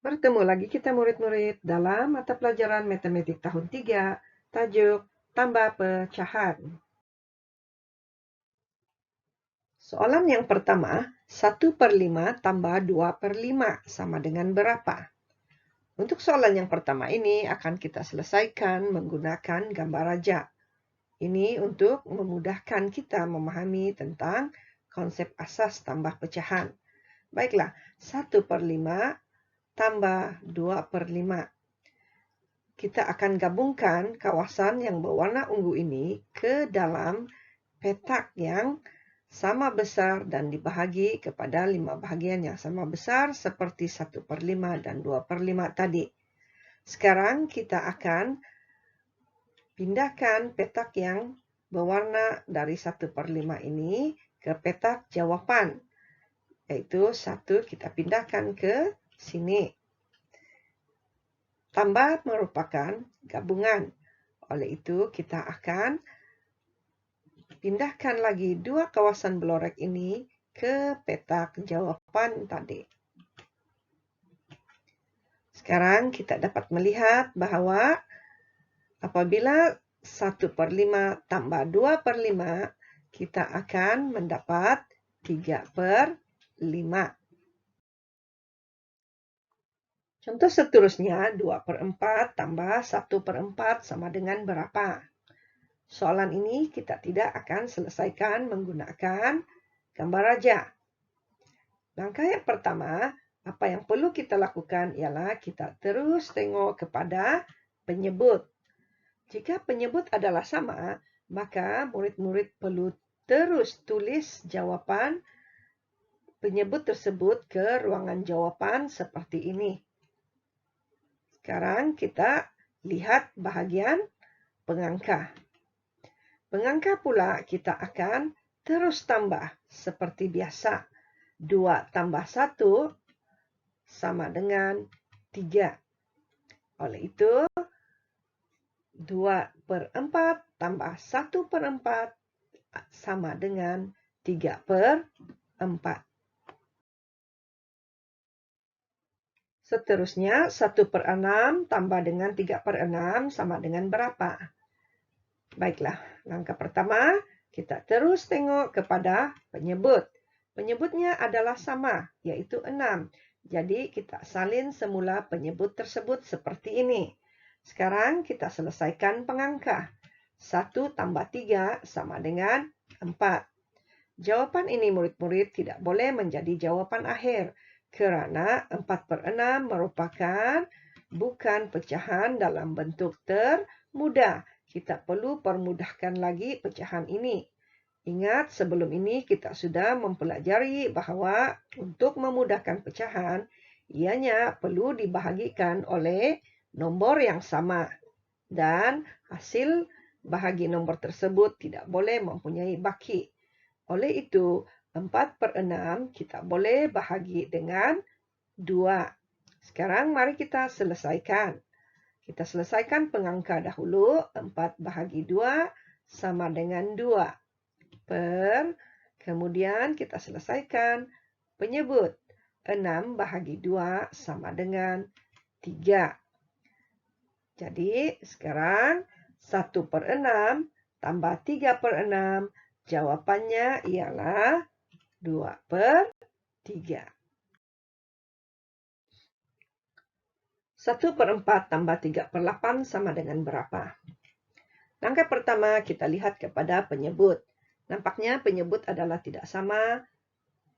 Bertemu lagi kita murid-murid dalam mata pelajaran Matematik tahun 3, tajuk Tambah Pecahan. Soalan yang pertama, 1/5 tambah 2/5 sama dengan berapa? Untuk soalan yang pertama ini akan kita selesaikan menggunakan gambar raja. Ini untuk memudahkan kita memahami tentang konsep asas tambah pecahan. Baiklah, 1/5 tambah 2/5. Kita akan gabungkan kawasan yang berwarna ungu ini ke dalam petak yang sama besar dan dibahagi kepada 5 bahagian yang sama besar seperti 1/5 dan 2/5 tadi. Sekarang kita akan pindahkan petak yang berwarna dari 1/5 ini ke petak jawapan. Yaitu 1 kita pindahkan ke sini. Tambah merupakan gabungan. Oleh itu, kita akan pindahkan lagi 2 kawasan belorek ini ke petak jawapan tadi. Sekarang kita dapat melihat bahwa apabila 1/5 tambah 2/5, kita akan mendapat 3/5. Contoh seterusnya, 2/4 tambah 1/4 sama dengan berapa? Soalan ini kita tidak akan selesaikan menggunakan gambar raja. Langkah yang pertama, apa yang perlu kita lakukan ialah kita terus tengok kepada penyebut. Jika penyebut adalah sama, maka murid-murid perlu terus tulis jawapan penyebut tersebut ke ruangan jawapan seperti ini. Sekarang kita lihat bahagian pengangka. Pengangka pula kita akan terus tambah seperti biasa. 2 tambah 1 sama dengan 3. Oleh itu, 2/4 tambah 1/4 sama dengan 3/4. Seterusnya, 1/6 tambah dengan 3/6 sama dengan berapa? Baiklah, langkah pertama, kita terus tengok kepada penyebut. Penyebutnya adalah sama, yaitu 6. Jadi, kita salin semula penyebut tersebut seperti ini. Sekarang kita selesaikan pengangka. 1 tambah 3 sama dengan 4. Jawapan ini murid-murid tidak boleh menjadi jawapan akhir, kerana 4/6 merupakan bukan pecahan dalam bentuk termudah. Kita perlu permudahkan lagi pecahan ini. Ingat, sebelum ini kita sudah mempelajari bahawa untuk memudahkan pecahan, ianya perlu dibahagikan oleh nombor yang sama. Dan hasil bahagi nombor tersebut tidak boleh mempunyai baki. Oleh itu, 4/6 kita boleh bahagi dengan 2. Sekarang mari kita selesaikan. Kita selesaikan pengangka dahulu. 4 bahagi 2 sama dengan 2. Kemudian kita selesaikan penyebut. 6 bahagi 2 sama dengan 3. Jadi sekarang 1/6 tambah 3/6. Jawapannya ialah 2/3. 1/4 tambah 3/8 sama dengan berapa? Langkah pertama, kita lihat kepada penyebut. Nampaknya penyebut adalah tidak sama.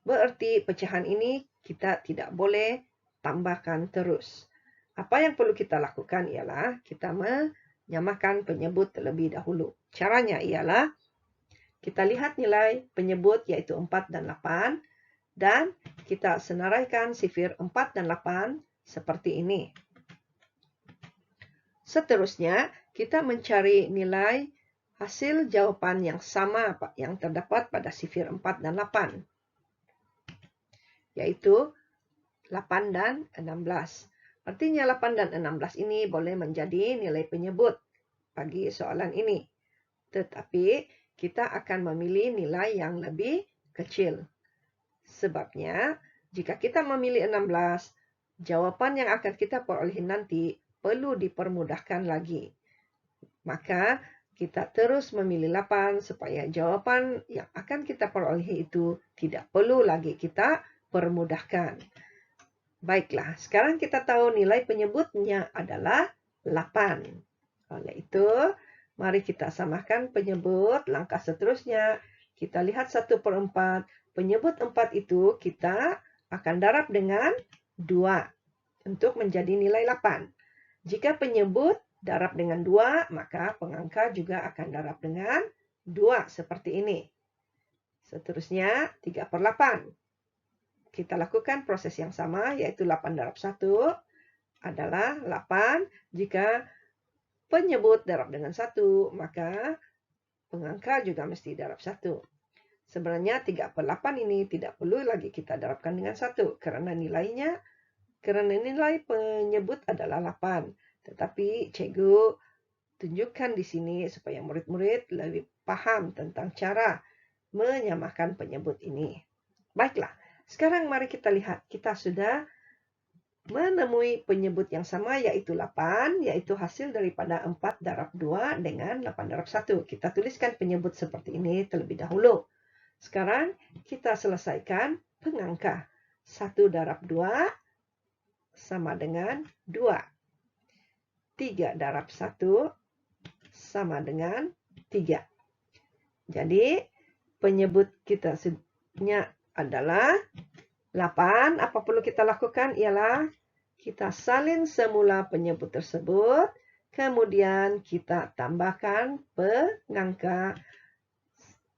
Berarti pecahan ini kita tidak boleh tambahkan terus. Apa yang perlu kita lakukan ialah kita menyamakan penyebut terlebih dahulu. Caranya ialah kita lihat nilai penyebut iaitu 4 dan 8. Dan kita senaraikan sifir 4 dan 8 seperti ini. Seterusnya, kita mencari nilai hasil jawapan yang sama yang terdapat pada sifir 4 dan 8. Yaitu 8 dan 16. Artinya 8 dan 16 ini boleh menjadi nilai penyebut bagi soalan ini. Tetapi kita akan memilih nilai yang lebih kecil. Sebabnya, jika kita memilih 16, jawaban yang akan kita peroleh nanti perlu dipermudahkan lagi. Maka kita terus memilih 8 supaya jawaban yang akan kita peroleh itu tidak perlu lagi kita permudahkan. Baiklah, sekarang kita tahu nilai penyebutnya adalah 8. Oleh itu, mari kita samakan penyebut. Langkah seterusnya, kita lihat 1/4. Penyebut 4 itu kita akan darab dengan 2 untuk menjadi nilai 8. Jika penyebut darab dengan 2, maka pengangka juga akan darab dengan 2 seperti ini. Seterusnya 3/8. Kita lakukan proses yang sama, yaitu 8 darab 1 adalah 8. Jika penyebut darab dengan 1, maka pengangka juga mesti darab 1. Sebenarnya 3/8 ini tidak perlu lagi kita darabkan dengan 1, karena nilai penyebut adalah 8. Tetapi cikgu tunjukkan di sini supaya murid-murid lebih paham tentang cara menyamakan penyebut ini. Baiklah, sekarang mari kita lihat. Kita sudah menemui penyebut yang sama, yaitu 8, yaitu hasil daripada 4 darab 2 dengan 8 darab 1. Kita tuliskan penyebut seperti ini terlebih dahulu. Sekarang kita selesaikan pengangka. 1 darab 2 sama dengan 2. 3 darab 1 sama dengan 3. Jadi, penyebut kita adalah 8. Apa perlu kita lakukan? Ialah kita salin semula penyebut tersebut, kemudian kita tambahkan pengangka.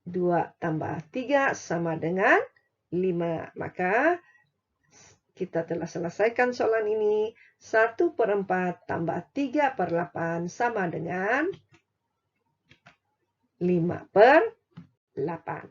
2 tambah 3 sama dengan 5. Maka kita telah selesaikan soalan ini. 1/4 tambah 3/8 sama dengan 5/8.